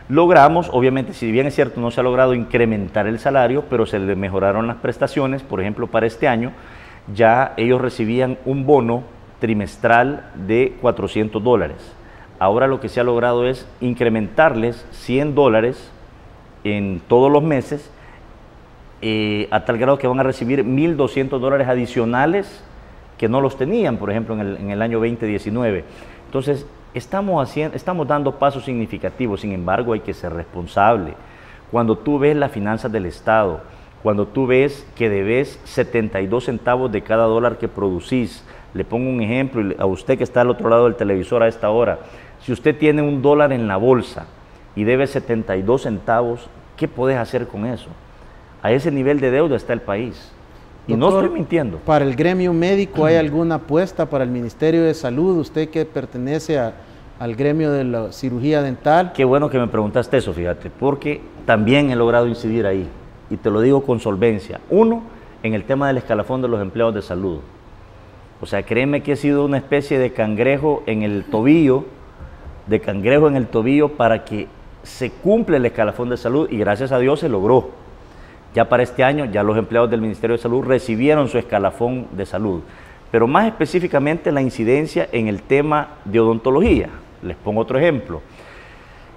Logramos, obviamente, si bien es cierto, no se ha logrado incrementar el salario, pero se le mejoraron las prestaciones. Por ejemplo, para este año, ya ellos recibían un bono trimestral de $400. Ahora lo que se ha logrado es incrementarles $100 en todos los meses, a tal grado que van a recibir $1,200 adicionales que no los tenían, por ejemplo, en el año 2019. Entonces, estamos dando pasos significativos. Sin embargo, hay que ser responsable. Cuando tú ves las finanzas del Estado, cuando tú ves que debes 72 centavos de cada dólar que producís, le pongo un ejemplo a usted que está al otro lado del televisor a esta hora. Si usted tiene $1 en la bolsa y debe 72 centavos, ¿qué podés hacer con eso? A ese nivel de deuda está el país. Y doctor, no estoy mintiendo. Para el gremio médico, ¿hay alguna apuesta para el Ministerio de Salud? Usted que pertenece al gremio de la cirugía dental. Qué bueno que me preguntaste eso, fíjate, porque también he logrado incidir ahí. Y te lo digo con solvencia. Uno, en el tema del escalafón de los empleados de salud. O sea, créeme que he sido una especie de cangrejo en el tobillo, para que se cumpla el escalafón de salud, y gracias a Dios se logró. Ya para este año, ya los empleados del Ministerio de Salud recibieron su escalafón de salud. Pero más específicamente la incidencia en el tema de odontología. Les pongo otro ejemplo.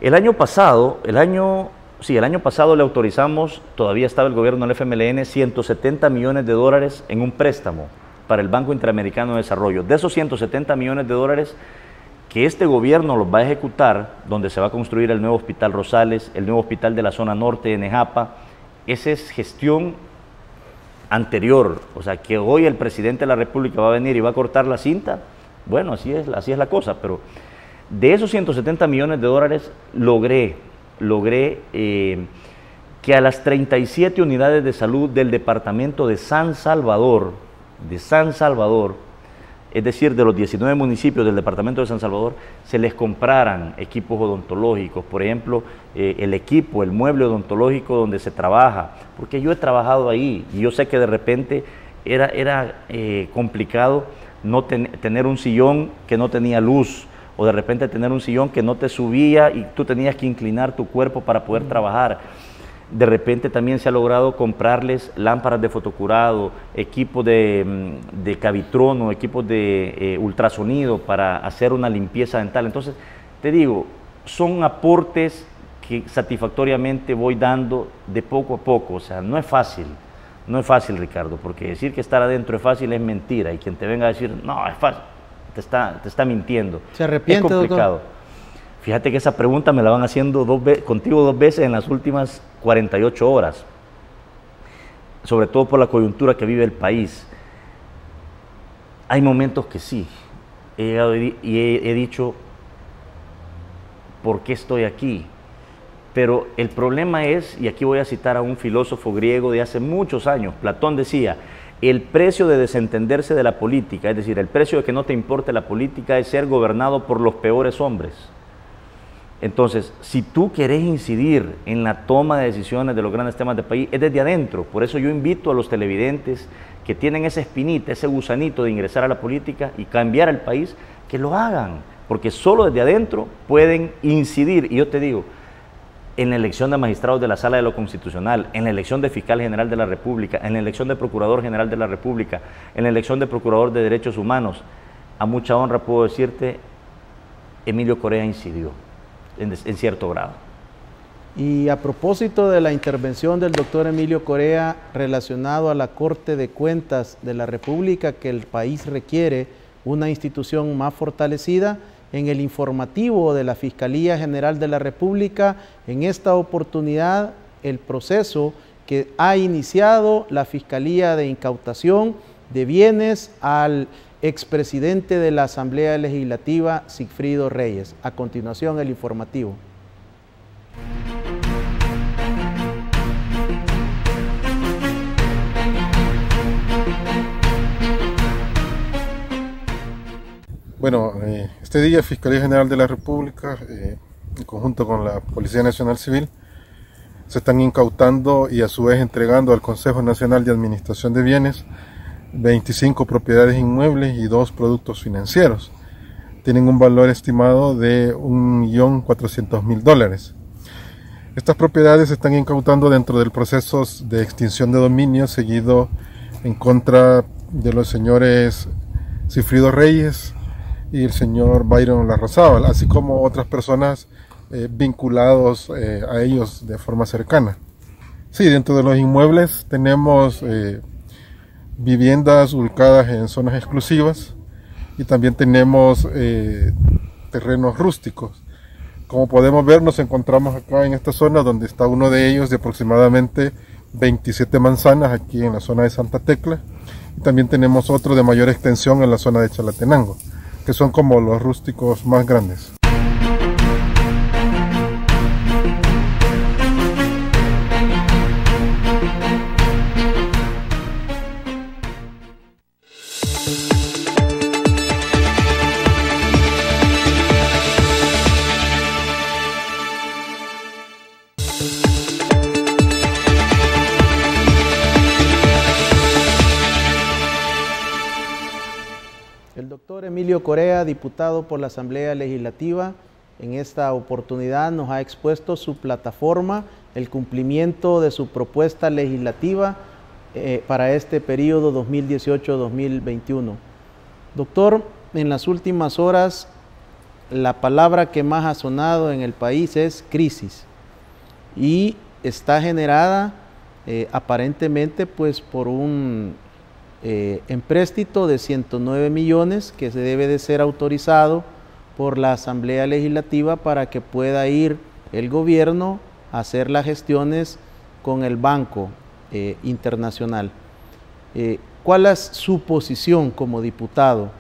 El año pasado le autorizamos, todavía estaba el gobierno del FMLN, $170 millones en un préstamo para el Banco Interamericano de Desarrollo. De esos $170 millones que este gobierno los va a ejecutar, donde se va a construir el nuevo Hospital Rosales, el nuevo hospital de la zona norte de Nejapa, esa es gestión anterior. O sea, que hoy el presidente de la República va a venir y va a cortar la cinta, bueno, así es la cosa, pero de esos $170 millones logré que a las 37 unidades de salud del departamento de San Salvador, es decir, de los 19 municipios del departamento de San Salvador, se les compraran equipos odontológicos, por ejemplo, el mueble odontológico donde se trabaja, porque yo he trabajado ahí y yo sé que de repente era complicado no tener un sillón que no tenía luz, o de repente tener un sillón que no te subía y tú tenías que inclinar tu cuerpo para poder trabajar. De repente también se ha logrado comprarles lámparas de fotocurado, equipos de cavitrono, equipos de ultrasonido para hacer una limpieza dental. Entonces, te digo, son aportes que satisfactoriamente voy dando de poco a poco. O sea, no es fácil, Ricardo, porque decir que estar adentro es fácil es mentira, y quien te venga a decir, no, es fácil, te está mintiendo. ¿Se arrepiente, es complicado, doctor? Fíjate que esa pregunta me la van haciendo contigo dos veces en las últimas 48 horas, sobre todo por la coyuntura que vive el país. Hay momentos que sí, he dicho, ¿por qué estoy aquí? Pero el problema es, y aquí voy a citar a un filósofo griego de hace muchos años, Platón decía, el precio de desentenderse de la política, es decir, el precio de que no te importe la política, es ser gobernado por los peores hombres. Entonces, si tú querés incidir en la toma de decisiones de los grandes temas del país, es desde adentro. Por eso yo invito a los televidentes que tienen esa espinita, ese gusanito de ingresar a la política y cambiar el país, que lo hagan, porque solo desde adentro pueden incidir. Y yo te digo, en la elección de magistrados de la Sala de lo Constitucional, en la elección de Fiscal General de la República, en la elección de Procurador General de la República, en la elección de Procurador de Derechos Humanos, a mucha honra puedo decirte, Emilio Corea incidió en cierto grado. Y a propósito de la intervención del doctor Emilio Corea relacionado a la Corte de Cuentas de la República, que el país requiere una institución más fortalecida, en el informativo de la Fiscalía General de la República, en esta oportunidad, el proceso que ha iniciado la Fiscalía de Incautación de Bienes al expresidente de la Asamblea Legislativa, Sigfrido Reyes. A continuación, el informativo. Bueno, este día Fiscalía General de la República, en conjunto con la Policía Nacional Civil, se están incautando y a su vez entregando al Consejo Nacional de Administración de Bienes 25 propiedades inmuebles y 2 productos financieros. Tienen un valor estimado de $1.400.000. Estas propiedades se están incautando dentro del proceso de extinción de dominio seguido en contra de los señores Sigfrido Reyes y el señor Byron Larrazábal, así como otras personas vinculados a ellos de forma cercana. Sí, dentro de los inmuebles tenemos viviendas ubicadas en zonas exclusivas y también tenemos terrenos rústicos. Como podemos ver, nos encontramos acá en esta zona donde está uno de ellos de aproximadamente 27 manzanas aquí en la zona de Santa Tecla, y también tenemos otro de mayor extensión en la zona de Chalatenango, que son como los rústicos más grandes. El doctor Emilio Corea, diputado por la Asamblea Legislativa, en esta oportunidad nos ha expuesto su plataforma, el cumplimiento de su propuesta legislativa para este periodo 2018-2021. Doctor, en las últimas horas la palabra que más ha sonado en el país es crisis y está generada aparentemente pues por un empréstito de 109 millones que se debe de ser autorizado por la Asamblea Legislativa para que pueda ir el gobierno a hacer las gestiones con el Banco Internacional. ¿Cuál es su posición como diputado?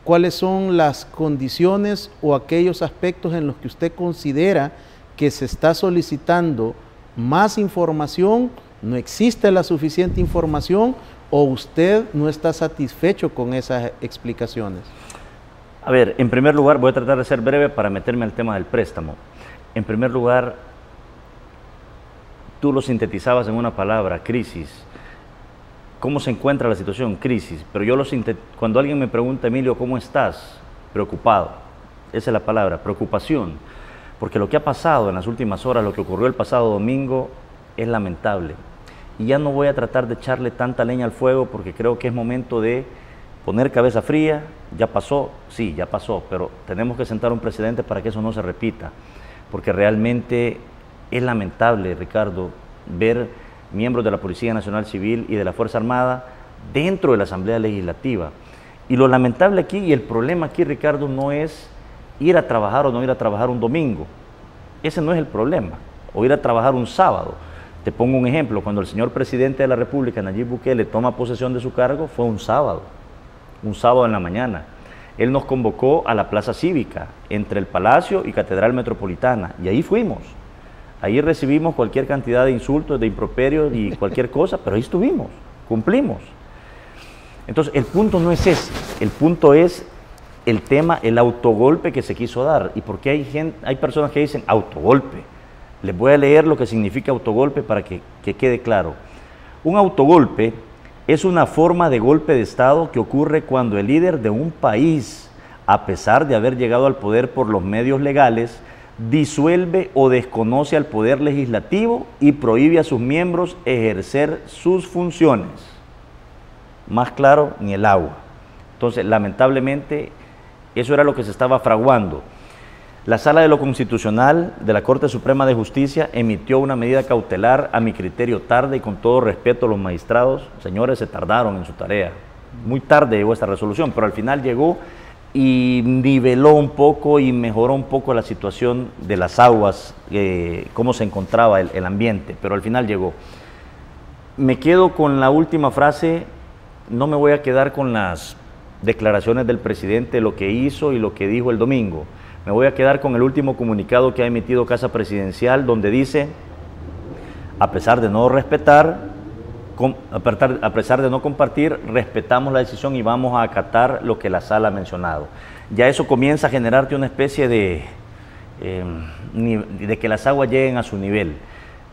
¿Cuáles son las condiciones o aquellos aspectos en los que usted considera que se está solicitando más información, no existe la suficiente información o usted no está satisfecho con esas explicaciones? A ver, en primer lugar, voy a tratar de ser breve para meterme al tema del préstamo. En primer lugar, tú lo sintetizabas en una palabra, crisis. ¿Cómo se encuentra la situación? Crisis. Pero yo cuando alguien me pregunta, Emilio, ¿cómo estás? Preocupado. Esa es la palabra, preocupación. Porque lo que ha pasado en las últimas horas, lo que ocurrió el pasado domingo, es lamentable. Y ya no voy a tratar de echarle tanta leña al fuego porque creo que es momento de poner cabeza fría. Ya pasó, sí, ya pasó, pero tenemos que sentar un precedente para que eso no se repita. Porque realmente es lamentable, Ricardo, ver miembros de la Policía Nacional Civil y de la Fuerza Armada dentro de la Asamblea Legislativa. Y lo lamentable aquí y el problema aquí, Ricardo, no es ir a trabajar o no ir a trabajar un domingo. Ese no es el problema. O ir a trabajar un sábado. Te pongo un ejemplo, cuando el señor presidente de la República, Nayib Bukele, toma posesión de su cargo, fue un sábado en la mañana. Él nos convocó a la plaza cívica, entre el Palacio y Catedral Metropolitana, y ahí fuimos. Ahí recibimos cualquier cantidad de insultos, de improperios y cualquier cosa, pero ahí estuvimos, cumplimos. Entonces, el punto no es ese, el punto es el tema, el autogolpe que se quiso dar. ¿Y por qué hay personas que dicen autogolpe? Les voy a leer lo que significa autogolpe para que quede claro. Un autogolpe es una forma de golpe de Estado que ocurre cuando el líder de un país, a pesar de haber llegado al poder por los medios legales, disuelve o desconoce al poder legislativo y prohíbe a sus miembros ejercer sus funciones. Más claro, ni el agua. Entonces, lamentablemente, eso era lo que se estaba fraguando. La Sala de lo Constitucional de la Corte Suprema de Justicia emitió una medida cautelar, a mi criterio tarde, y con todo respeto a los magistrados, señores, se tardaron en su tarea. Muy tarde llegó esta resolución, pero al final llegó y niveló un poco y mejoró un poco la situación de las aguas, cómo se encontraba el ambiente, pero al final llegó. Me quedo con la última frase, no me voy a quedar con las declaraciones del presidente, lo que hizo y lo que dijo el domingo. Me voy a quedar con el último comunicado que ha emitido Casa Presidencial, donde dice, a pesar de no respetar, a pesar de no compartir, respetamos la decisión y vamos a acatar lo que la Sala ha mencionado. Ya eso comienza a generarte una especie de que las aguas lleguen a su nivel.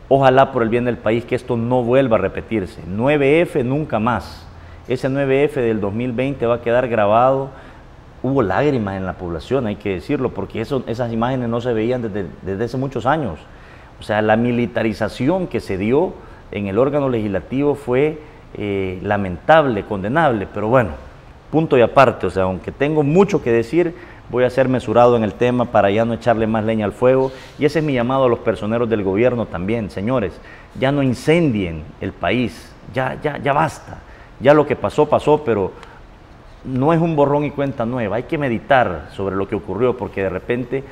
Ojalá por el bien del país que esto no vuelva a repetirse. 9F nunca más. Ese 9F del 2020 va a quedar grabado. Hubo lágrimas en la población, hay que decirlo, porque esas imágenes no se veían desde hace muchos años. O sea, la militarización que se dio en el órgano legislativo fue lamentable, condenable, pero bueno, punto y aparte. O sea, aunque tengo mucho que decir, voy a ser mesurado en el tema para ya no echarle más leña al fuego, y ese es mi llamado a los personeros del gobierno también. Señores, ya no incendien el país, ya basta, ya lo que pasó, pasó, pero no es un borrón y cuenta nueva. Hay que meditar sobre lo que ocurrió, porque de repente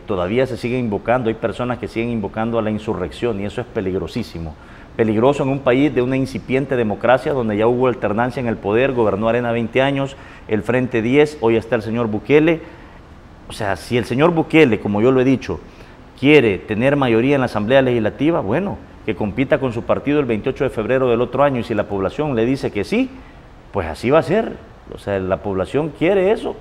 todavía se sigue invocando, hay personas que siguen invocando a la insurrección, y eso es peligrosísimo. Peligroso en un país de una incipiente democracia, donde ya hubo alternancia en el poder, gobernó Arena 20 años, el Frente 10, hoy está el señor Bukele. O sea, si el señor Bukele, como yo lo he dicho, quiere tener mayoría en la Asamblea Legislativa, bueno, que compita con su partido el 28 de febrero del otro año, y si la población le dice que sí, pues así va a ser. O sea, la población quiere eso.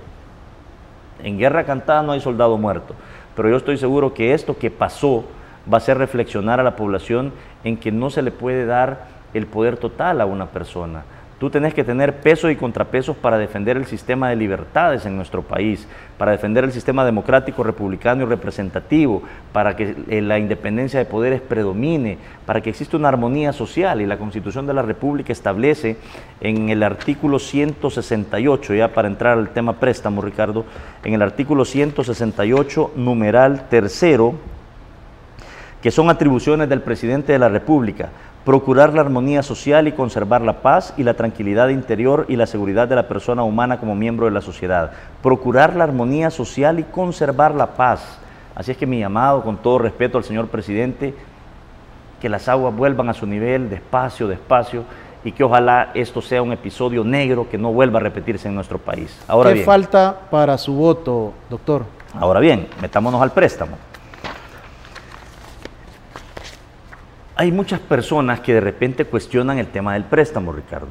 En guerra cantada no hay soldado muerto, pero yo estoy seguro que esto que pasó va a hacer reflexionar a la población en que no se le puede dar el poder total a una persona. Tú tenés que tener pesos y contrapesos para defender el sistema de libertades en nuestro país, para defender el sistema democrático, republicano y representativo, para que la independencia de poderes predomine, para que exista una armonía social, y la Constitución de la República establece en el artículo 168, ya para entrar al tema préstamo, Ricardo, en el artículo 168, numeral tercero, que son atribuciones del presidente de la República: procurar la armonía social y conservar la paz y la tranquilidad interior y la seguridad de la persona humana como miembro de la sociedad. Procurar la armonía social y conservar la paz. Así es que mi llamado, con todo respeto al señor presidente, que las aguas vuelvan a su nivel, despacio, despacio, y que ojalá esto sea un episodio negro que no vuelva a repetirse en nuestro país. Ahora ¿Qué bien, falta para su voto, doctor? ahora bien, metámonos al préstamo. Hay muchas personas que de repente cuestionan el tema del préstamo, Ricardo.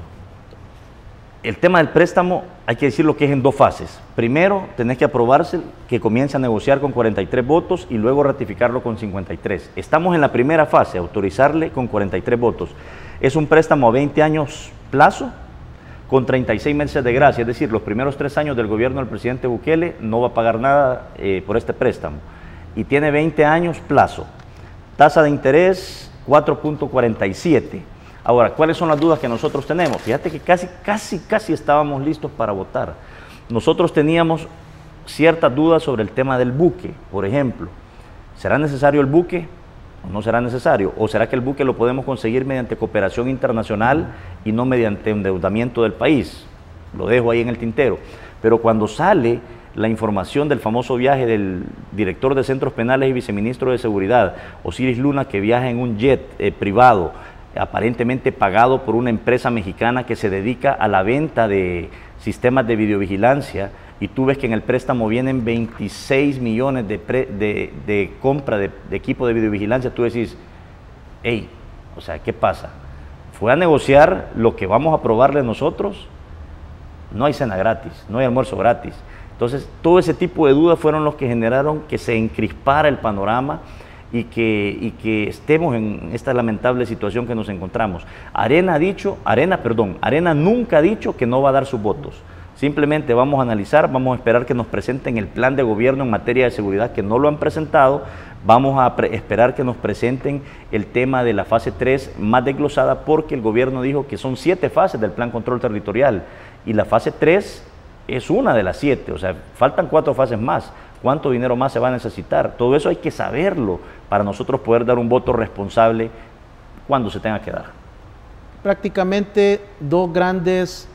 El tema del préstamo, hay que decir lo que es en dos fases. Primero, tenés que aprobarse, que comience a negociar con 43 votos y luego ratificarlo con 53. Estamos en la primera fase, autorizarle con 43 votos. Es un préstamo a 20 años plazo, con 36 meses de gracia, es decir, los primeros 3 años del gobierno del presidente Bukele no va a pagar nada por este préstamo. Y tiene 20 años plazo. Tasa de interés 4.47. Ahora, ¿cuáles son las dudas que nosotros tenemos? Fíjate que casi estábamos listos para votar. Nosotros teníamos ciertas dudas sobre el tema del buque, por ejemplo. ¿Será necesario el buque o no será necesario? ¿O será que el buque lo podemos conseguir mediante cooperación internacional y no mediante endeudamiento del país? Lo dejo ahí en el tintero. Pero cuando sale la información del famoso viaje del director de centros penales y viceministro de Seguridad, Osiris Luna, que viaja en un jet privado, aparentemente pagado por una empresa mexicana que se dedica a la venta de sistemas de videovigilancia, y tú ves que en el préstamo vienen 26 millones de compra de equipo de videovigilancia, tú decís, hey, o sea, ¿qué pasa? ¿Fue a negociar lo que vamos a aprobarle nosotros? No hay cena gratis, no hay almuerzo gratis. Entonces, todo ese tipo de dudas fueron los que generaron que se encrispara el panorama y que estemos en esta lamentable situación que nos encontramos. Arena nunca ha dicho que no va a dar sus votos. Simplemente vamos a analizar, vamos a esperar que nos presenten el plan de gobierno en materia de seguridad, que no lo han presentado. Vamos a esperar que nos presenten el tema de la fase 3 más desglosada, porque el gobierno dijo que son 7 fases del plan control territorial y la fase 3 es una de las 7, o sea, faltan 4 fases más. ¿Cuánto dinero más se va a necesitar? Todo eso hay que saberlo para nosotros poder dar un voto responsable cuando se tenga que dar. Prácticamente 2 grandes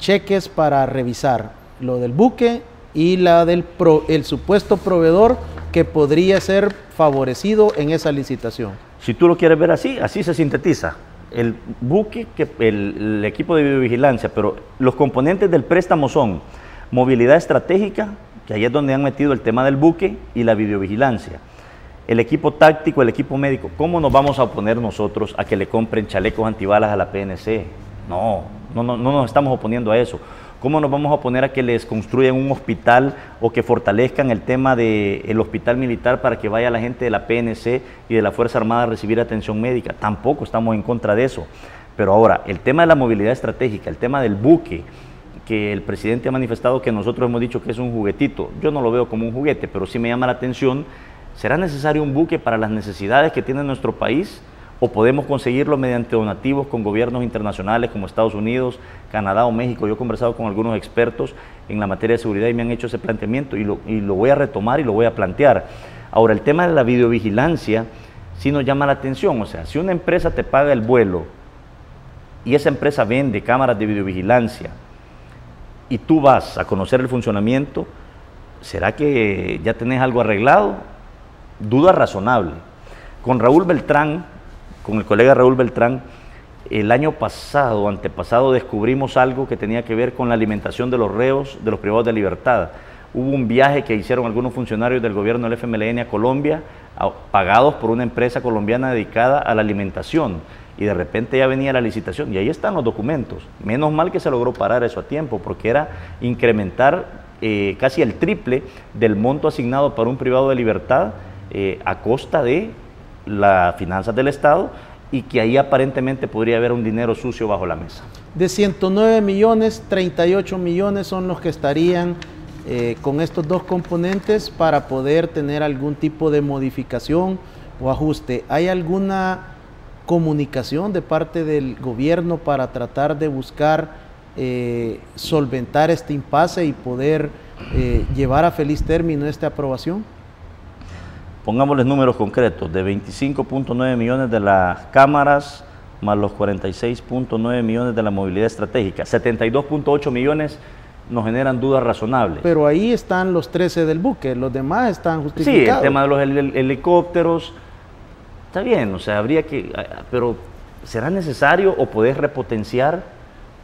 cheques para revisar, lo del buque y la del el supuesto proveedor que podría ser favorecido en esa licitación. Si tú lo quieres ver así, así se sintetiza. El buque, el equipo de videovigilancia, pero los componentes del préstamo son movilidad estratégica, que ahí es donde han metido el tema del buque, y la videovigilancia. El equipo táctico, el equipo médico. ¿Cómo nos vamos a oponer nosotros a que le compren chalecos antibalas a la PNC? No nos estamos oponiendo a eso. ¿Cómo nos vamos a oponer a que les construyan un hospital o que fortalezcan el tema del hospital militar para que vaya la gente de la PNC y de la Fuerza Armada a recibir atención médica? Tampoco estamos en contra de eso. Pero ahora, el tema de la movilidad estratégica, el tema del buque, que el presidente ha manifestado que nosotros hemos dicho que es un juguetito. Yo no lo veo como un juguete, pero sí me llama la atención. ¿Será necesario un buque para las necesidades que tiene nuestro país? ¿O podemos conseguirlo mediante donativos con gobiernos internacionales como Estados Unidos, Canadá o México? Yo he conversado con algunos expertos en la materia de seguridad y me han hecho ese planteamiento y lo voy a retomar y lo voy a plantear. Ahora, el tema de la videovigilancia sí nos llama la atención. O sea, si una empresa te paga el vuelo y esa empresa vende cámaras de videovigilancia y tú vas a conocer el funcionamiento, ¿será que ya tenés algo arreglado? Duda razonable. Con Raúl Beltrán, con el colega Raúl Beltrán, el año pasado o antepasado descubrimos algo que tenía que ver con la alimentación de los reos, de los privados de libertad. Hubo un viaje que hicieron algunos funcionarios del gobierno del FMLN a Colombia, pagados por una empresa colombiana dedicada a la alimentación, y de repente ya venía la licitación y ahí están los documentos. Menos mal que se logró parar eso a tiempo, porque era incrementar casi el triple del monto asignado para un privado de libertad a costa de las finanzas del Estado, y que ahí aparentemente podría haber un dinero sucio bajo la mesa. De 109 millones, 38 millones son los que estarían con estos 2 componentes para poder tener algún tipo de modificación o ajuste. ¿Hay alguna comunicación de parte del gobierno para tratar de buscar solventar este impasse y poder llevar a feliz término esta aprobación? Pongámosles números concretos: de 25.9 millones de las cámaras, más los 46.9 millones de la movilidad estratégica, 72.8 millones nos generan dudas razonables. Pero ahí están los 13 del buque, los demás están justificados. Sí, el tema de los helicópteros, está bien, o sea, habría que, pero ¿será necesario o poder repotenciar?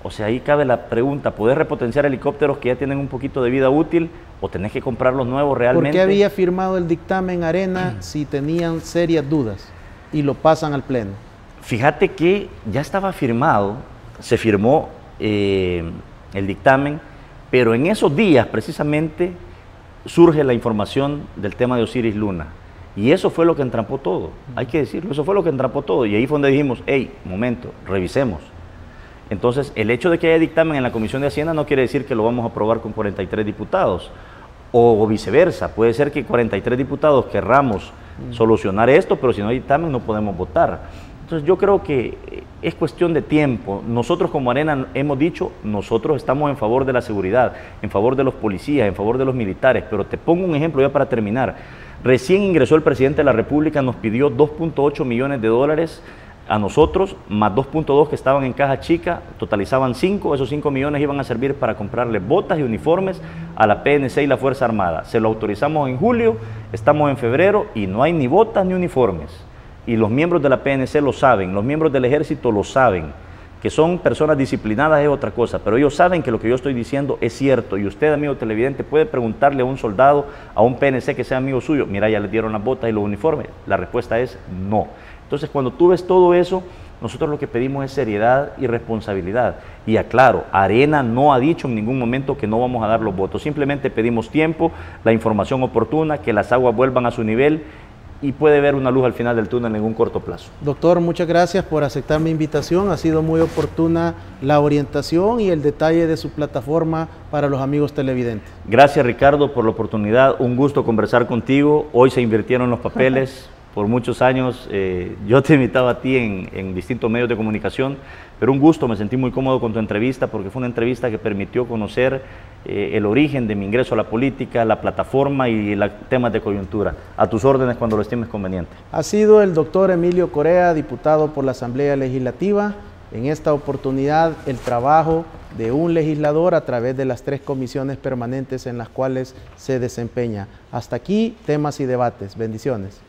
O sea, ahí cabe la pregunta: ¿poder repotenciar helicópteros que ya tienen un poquito de vida útil o tenés que comprar los nuevos realmente? ¿Por qué había firmado el dictamen Arena si tenían serias dudas y lo pasan al Pleno? Fíjate que ya estaba firmado, se firmó el dictamen, pero en esos días precisamente surge la información del tema de Osiris Luna. Y eso fue lo que entrampó todo, hay que decirlo, eso fue lo que entrampó todo. Y ahí fue donde dijimos: hey, momento, revisemos. Entonces, el hecho de que haya dictamen en la Comisión de Hacienda no quiere decir que lo vamos a aprobar con 43 diputados, o viceversa. Puede ser que 43 diputados querramos solucionar esto, pero si no hay dictamen no podemos votar. Entonces, yo creo que es cuestión de tiempo. Nosotros como Arena hemos dicho, nosotros estamos en favor de la seguridad, en favor de los policías, en favor de los militares, pero te pongo un ejemplo ya para terminar. Recién ingresó el presidente de la República, nos pidió 2.8 millones de dólares a nosotros, más 2.2 que estaban en caja chica, totalizaban 5, esos 5 millones iban a servir para comprarle botas y uniformes a la PNC y la Fuerza Armada. Se lo autorizamos en julio, estamos en febrero y no hay ni botas ni uniformes. Y los miembros de la PNC lo saben, los miembros del Ejército lo saben, que son personas disciplinadas es otra cosa, pero ellos saben que lo que yo estoy diciendo es cierto. Y usted, amigo televidente, puede preguntarle a un soldado, a un PNC que sea amigo suyo: mira, ya les dieron las botas y los uniformes. La respuesta es no. Entonces, cuando tú ves todo eso, Nosotros lo que pedimos es seriedad y responsabilidad. Y aclaro, Arena no ha dicho en ningún momento que no vamos a dar los votos. Simplemente pedimos tiempo, la información oportuna, que las aguas vuelvan a su nivel y puede ver una luz al final del túnel en un corto plazo. Doctor, muchas gracias por aceptar mi invitación. Ha sido muy oportuna la orientación y el detalle de su plataforma para los amigos televidentes. Gracias, Ricardo, por la oportunidad. Un gusto conversar contigo. Hoy se invirtieron los papeles. Por muchos años yo te invitaba a ti en distintos medios de comunicación, pero un gusto, me sentí muy cómodo con tu entrevista porque fue una entrevista que permitió conocer el origen de mi ingreso a la política, la plataforma y temas de coyuntura. A tus órdenes cuando lo estimes conveniente. Ha sido el doctor Emilio Corea, diputado por la Asamblea Legislativa. En esta oportunidad, el trabajo de un legislador a través de las 3 comisiones permanentes en las cuales se desempeña. Hasta aquí, temas y debates. Bendiciones.